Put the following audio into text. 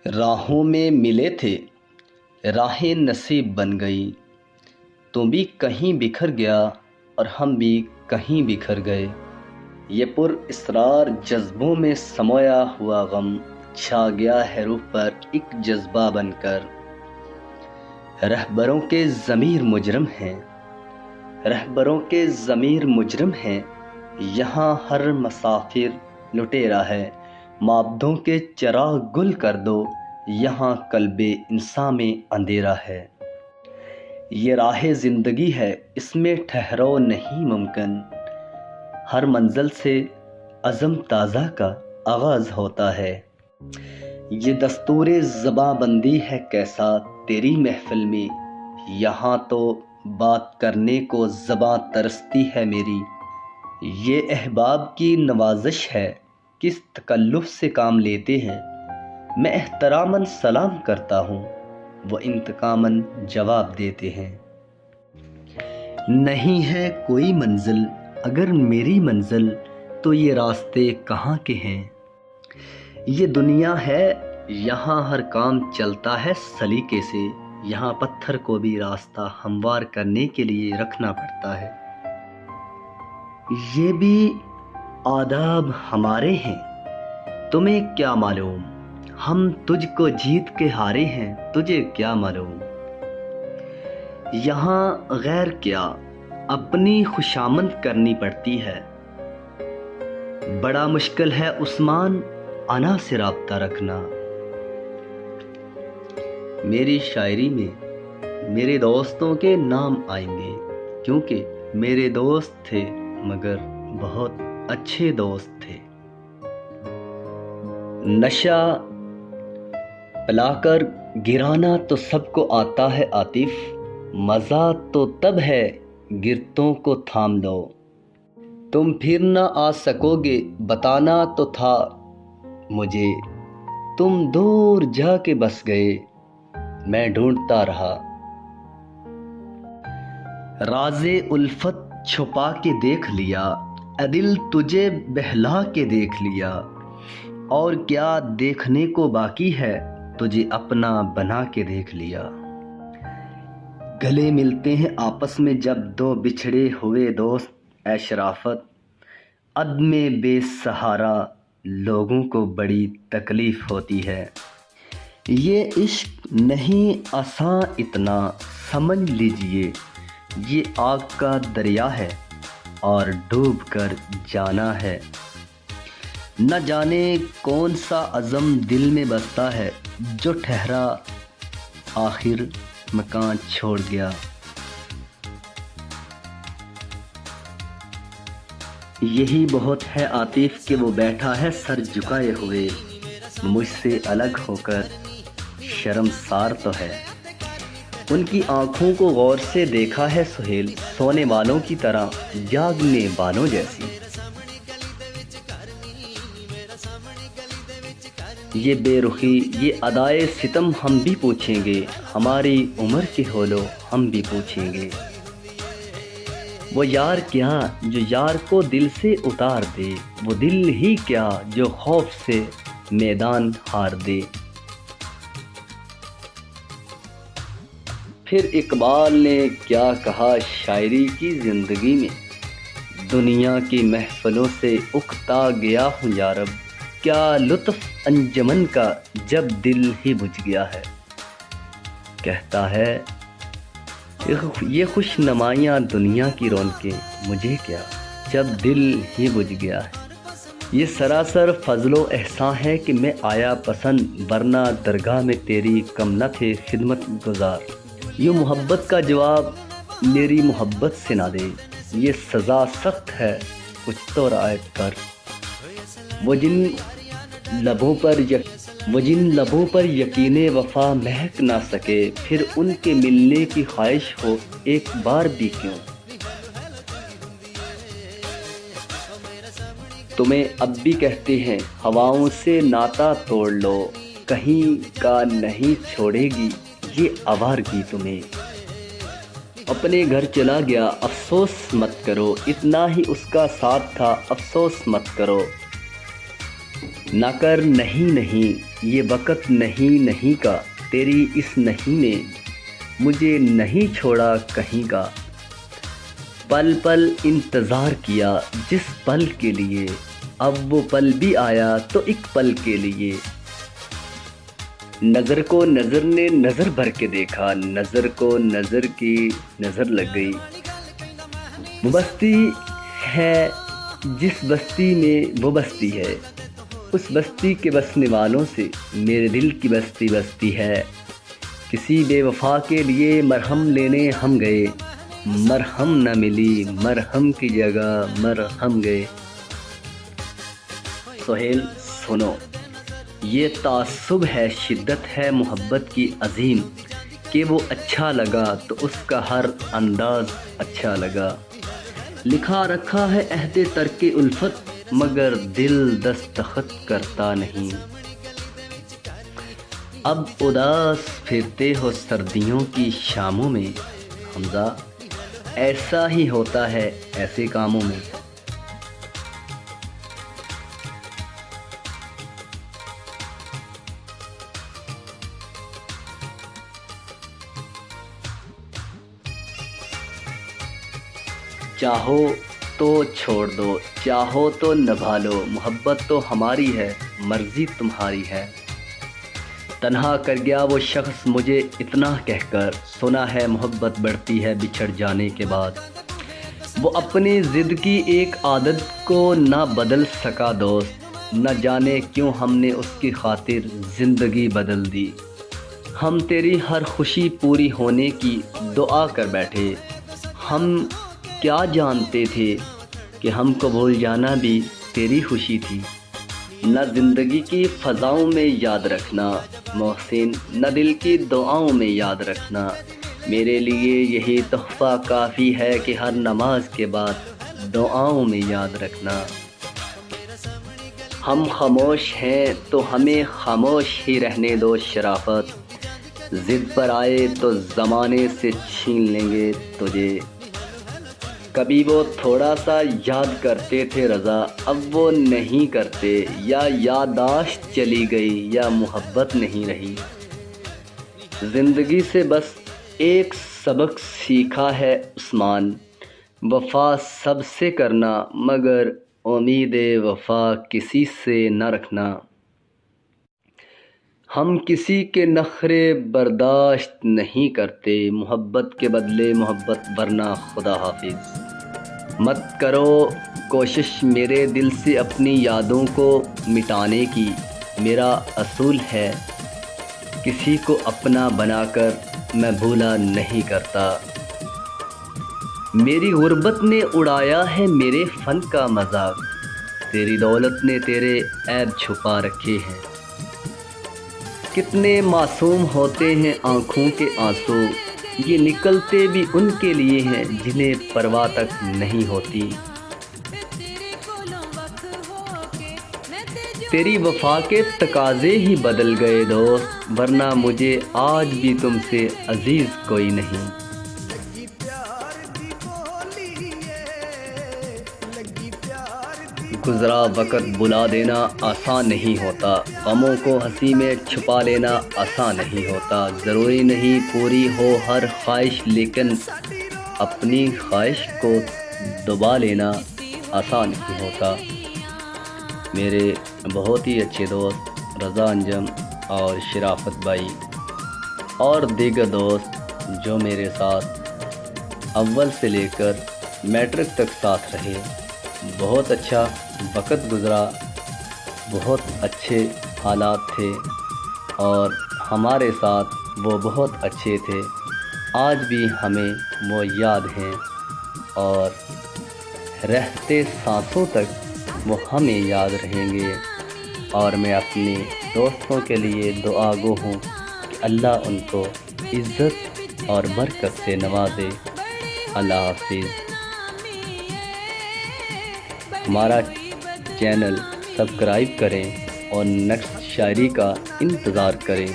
राहों में मिले थे, राहें नसीब बन गई। तू भी कहीं बिखर गया और हम भी कहीं बिखर गए। ये पुर इसरार जज्बों में समोया हुआ गम छा गया है रूह पर एक जज्बा बनकर। रहबरों के ज़मीर मुजरम हैं, रहबरों के ज़मीर मुजरम हैं। यहाँ हर मुसाफिर लुटेरा है। माबदों के चिराग गुल कर दो, यहाँ कल्बे इंसान में अंधेरा है। ये राह ज़िंदगी है, इसमें ठहराव नहीं मुमकिन। हर मंजिल से अज़म ताज़ा का आगाज़ होता है। ये दस्तूरे ज़बाबंदी है कैसा तेरी महफिल में। यहाँ तो बात करने को ज़बां तरसती है मेरी। ये अहबाब की नवाजिश है, किस तकल्लुफ़ से काम लेते हैं। मैं एहतरामन सलाम करता हूँ, वो इंतकामन जवाब देते हैं। नहीं है कोई मंजिल अगर मेरी मंजिल, तो ये रास्ते कहाँ के हैं। ये दुनिया है, यहाँ हर काम चलता है सलीके से। यहाँ पत्थर को भी रास्ता हमवार करने के लिए रखना पड़ता है। ये भी आदाब हमारे हैं, तुम्हें क्या मालूम। हम तुझको जीत के हारे हैं, तुझे क्या मालूम। यहाँ गैर क्या अपनी खुशामद करनी पड़ती है। बड़ा मुश्किल है उस्मान अना से राब्ता रखना। मेरी शायरी में मेरे दोस्तों के नाम आएंगे, क्योंकि मेरे दोस्त थे मगर बहुत अच्छे दोस्त थे। नशा पिलाकर गिराना तो सबको आता है आतिफ, मज़ा तो तब है गिरतों को थाम लो। तुम फिर ना आ सकोगे बताना तो था मुझे, तुम दूर जाके बस गए मैं ढूंढता रहा। राज़े उल्फत छुपा के देख लिया, दिल तुझे बहला के देख लिया। और क्या देखने को बाकी है, तुझे अपना बना के देख लिया। गले मिलते हैं आपस में जब दो बिछड़े हुए दोस्त, ऐ शराफत अदमे बेसहारा लोगों को बड़ी तकलीफ़ होती है। ये इश्क नहीं आसान इतना समझ लीजिए, ये आग का दरिया है और डूब कर जाना है। न जाने कौन सा अज़म दिल में बसता है, जो ठहरा आखिर मकान छोड़ गया। यही बहुत है आतिफ कि वो बैठा है सर झुकाए हुए, मुझसे अलग होकर शर्मसार तो है। उनकी आंखों को गौर से देखा है सुहेल, सोने वालों की तरह जागने वालों जैसी। ये बेरुखी ये अदाए सितम हम भी पूछेंगे, हमारी उम्र के हो लो हम भी पूछेंगे। वो यार क्या जो यार को दिल से उतार दे, वो दिल ही क्या जो खौफ से मैदान हार दे। फिर इकबाल ने क्या कहा शायरी की ज़िंदगी में, दुनिया की महफिलों से उकता गया हूँ यारब, क्या लुत्फ़ अंजमन का जब दिल ही बुझ गया है। कहता है ये खुश नुमायाँ दुनिया की रौनकें मुझे क्या, जब दिल ही बुझ गया है। ये सरासर फजलो एहसान है कि मैं आया पसंद, वरना दरगाह में तेरी कम न थे खिदमत गुजार। ये मोहब्बत का जवाब मेरी मोहब्बत से ना दे, ये सज़ा सख्त है कुछ तो रियायत कर। वो जिन लबों पर यकीने वफा महक ना सके, फिर उनके मिलने की ख्वाहिश हो एक बार भी क्यों। तुम्हें अब भी कहते हैं हवाओं से नाता तोड़ लो, कहीं का नहीं छोड़ेगी ये आवारगी तुम्हें। अपने घर चला गया अफसोस मत करो, इतना ही उसका साथ था अफसोस मत करो। نہ کر نہیں نہیں یہ وقت نہیں نہیں کا، تیری اس نہیں نے مجھے نہیں چھوڑا کہیں کا۔ پل پل انتظار کیا جس پل کے لیے، اب وہ پل بھی آیا تو ایک پل کے لیے۔ نظر کو نظر نے نظر بھر کے دیکھا، نظر کو نظر کی نظر لگ گئی۔ وہ بستی ہے جس بستی میں وہ بستی ہے، اس بستی کے بسنے والوں سے میرے دل کی بستی بستی ہے۔ کسی بے وفا کے لیے مرہم لینے ہم گئے، مرہم نہ ملی مرہم کی جگہ مرہم گئے۔ سہیل سنو، یہ تعصب ہے، شدت ہے محبت کی عظیم، کہ وہ اچھا لگا تو اس کا ہر انداز اچھا لگا۔ لکھا رکھا ہے عہد ترک الفت، مگر دل دستخط کرتا نہیں۔ اب اداس پھرتے ہو سردیوں کی شاموں میں، حمزہ ایسا ہی ہوتا ہے ایسے کاموں میں۔ چاہو تو چھوڑ دو، چاہو تو نبھا لو، محبت تو ہماری ہے، مرضی تمہاری ہے۔ تنہا کر گیا وہ شخص مجھے اتنا کہہ کر، سنا ہے محبت بڑھتی ہے بچھڑ جانے کے بعد۔ وہ اپنی ضد کی ایک عادت کو نہ بدل سکا دوست، نہ جانے کیوں ہم نے اس کی خاطر زندگی بدل دی۔ ہم تیری ہر خوشی پوری ہونے کی دعا کر بیٹھے، ہم کیا جانتے تھے کہ ہم کو بھول جانا بھی تیری خوشی تھی۔ نہ زندگی کی فضاؤں میں یاد رکھنا محسن، نہ دل کی دعاؤں میں یاد رکھنا۔ میرے لیے یہی تحفہ کافی ہے کہ ہر نماز کے بعد دعاؤں میں یاد رکھنا۔ ہم خاموش ہیں تو ہمیں خاموش ہی رہنے دو شرافت، ضد پر آئے تو زمانے سے چھین لیں گے تجھے۔ کبھی وہ تھوڑا سا یاد کرتے تھے رضا، اب وہ نہیں کرتے، یا یادداشت چلی گئی یا محبت نہیں رہی۔ زندگی سے بس ایک سبق سیکھا ہے عثمان، وفا سب سے کرنا مگر امید وفا کسی سے نہ رکھنا۔ ہم کسی کے نخرے برداشت نہیں کرتے، محبت کے بدلے محبت ورنہ خدا حافظ۔ مت کرو کوشش میرے دل سے اپنی یادوں کو مٹانے کی، میرا اصول ہے کسی کو اپنا بنا کر میں بھولا نہیں کرتا۔ میری غربت نے اڑایا ہے میرے فن کا مذاق، تیری دولت نے تیرے عیب چھپا رکھے ہیں۔ کتنے معصوم ہوتے ہیں آنکھوں کے آنسو، یہ نکلتے بھی ان کے لیے ہیں جنہیں پرواہ تک نہیں ہوتی۔ تیری وفا کے تقاضے ہی بدل گئے دوست، ورنہ مجھے آج بھی تم سے عزیز کوئی نہیں۔ گزرا وقت بلا دینا آسان نہیں ہوتا، غموں کو ہنسی میں چھپا لینا آسان نہیں ہوتا۔ ضروری نہیں پوری ہو ہر خواہش، لیکن اپنی خواہش کو دبا لینا آسان نہیں ہوتا۔ میرے بہت ہی اچھے دوست رضا انجم اور شرافت بھائی اور دیگر دوست جو میرے ساتھ اول سے لے کر میٹرک تک ساتھ رہے، بہت اچھا وقت گزرا، بہت اچھے حالات تھے اور ہمارے ساتھ وہ بہت اچھے تھے۔ آج بھی ہمیں وہ یاد ہیں اور رہتے سانسوں تک وہ ہمیں یاد رہیں گے، اور میں اپنے دوستوں کے لیے دعا گو ہوں کہ اللہ ان کو عزت اور برکت سے نوازے۔ اللہ حافظ۔ ہمارا چینل سبسکرائب کریں اور نیکسٹ شاعری کا انتظار کریں۔